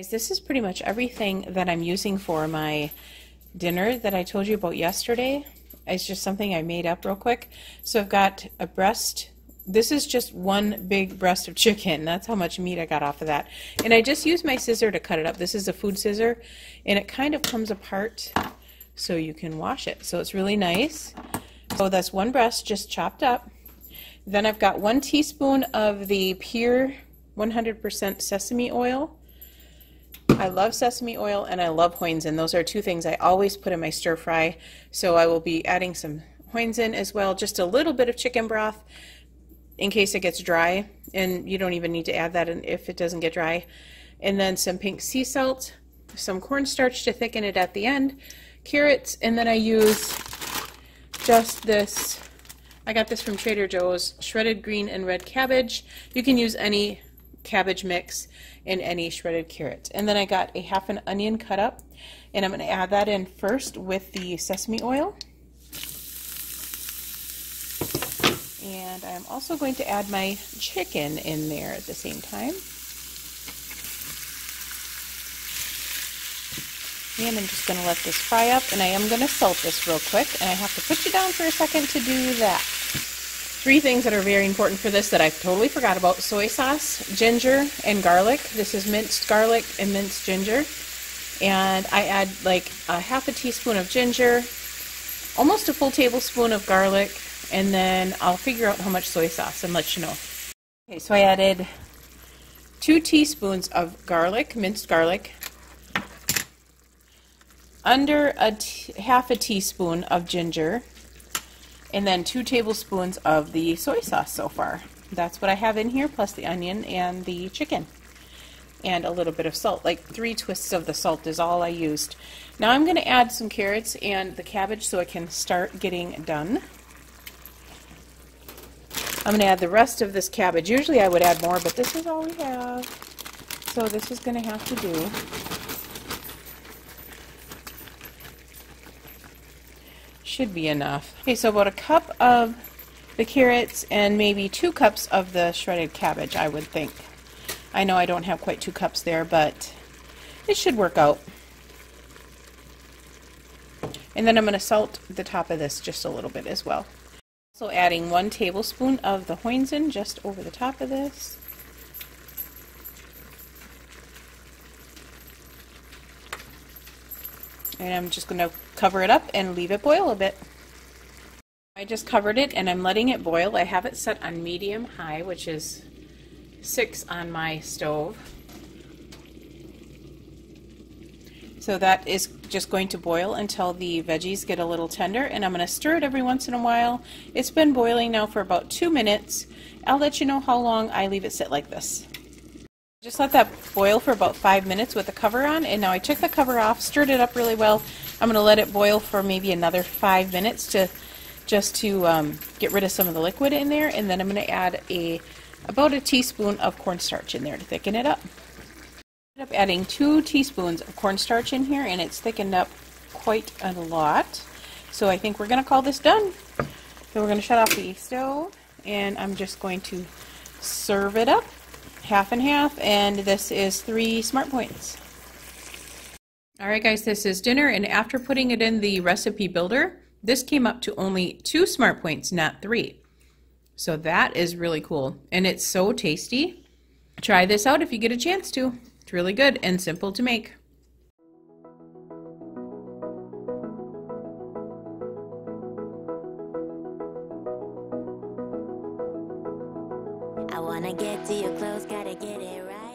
Guys, this is pretty much everything that I'm using for my dinner that I told you about yesterday. It's just something I made up real quick. So I've got a breast. This is just one big breast of chicken. That's how much meat I got off of that. And I just used my scissor to cut it up. This is a food scissor, and it kind of comes apart so you can wash it. So it's really nice. So that's one breast just chopped up. Then I've got 1 teaspoon of the pure 100% sesame oil. I love sesame oil and I love hoisin. Those are two things I always put in my stir fry. So I will be adding some hoisin as well, just a little bit of chicken broth in case it gets dry, and you don't even need to add that if it doesn't get dry. And then some pink sea salt, some cornstarch to thicken it at the end, carrots, and then I use just this. I got this from Trader Joe's, shredded green and red cabbage. You can use any cabbage mix and any shredded carrot. And then I got a half an onion cut up, and I'm going to add that in first with the sesame oil. And I'm also going to add my chicken in there at the same time. And I'm just going to let this fry up, and I am going to salt this real quick, and I have to put you down for a second to do that. 3 things that are very important for this that I totally forgot about: soy sauce, ginger, and garlic. This is minced garlic and minced ginger. And I add like a half a teaspoon of ginger, almost a full tablespoon of garlic, and then I'll figure out how much soy sauce and let you know. Okay, so I added 2 teaspoons of garlic, minced garlic, under half a teaspoon of ginger, and then 2 tablespoons of the soy sauce so far. That's what I have in here, plus the onion and the chicken. And a little bit of salt, like 3 twists of the salt is all I used. Now I'm going to add some carrots and the cabbage so it can start getting done. I'm going to add the rest of this cabbage. Usually I would add more, but this is all we have. So this is going to have to do. Should be enough. Okay, so about a cup of the carrots and maybe 2 cups of the shredded cabbage, I would think. I know I don't have quite 2 cups there, but it should work out. And then I'm going to salt the top of this just a little bit as well. Also adding 1 tablespoon of the hoisin just over the top of this. And I'm just going to cover it up and leave it boil a bit. I just covered it and I'm letting it boil. I have it set on medium high, which is 6 on my stove. So that is just going to boil until the veggies get a little tender, and I'm going to stir it every once in a while. It's been boiling now for about 2 minutes. I'll let you know how long I leave it sit like this. Just let that boil for about 5 minutes with the cover on, and now I took the cover off, stirred it up really well. I'm going to let it boil for maybe another 5 minutes to get rid of some of the liquid in there, and then I'm going to add about a teaspoon of cornstarch in there to thicken it up. I ended up adding 2 teaspoons of cornstarch in here, and it's thickened up quite a lot. So I think we're going to call this done. So we're going to shut off the stove, and I'm just going to serve it up. Half and half, and this is 3 Smart Points. Alright guys, this is dinner, and after putting it in the recipe builder, this came up to only 2 Smart Points, not 3. So that is really cool, and it's so tasty. Try this out if you get a chance to. It's really good and simple to make. I wanna get to your clothes, gotta get it right.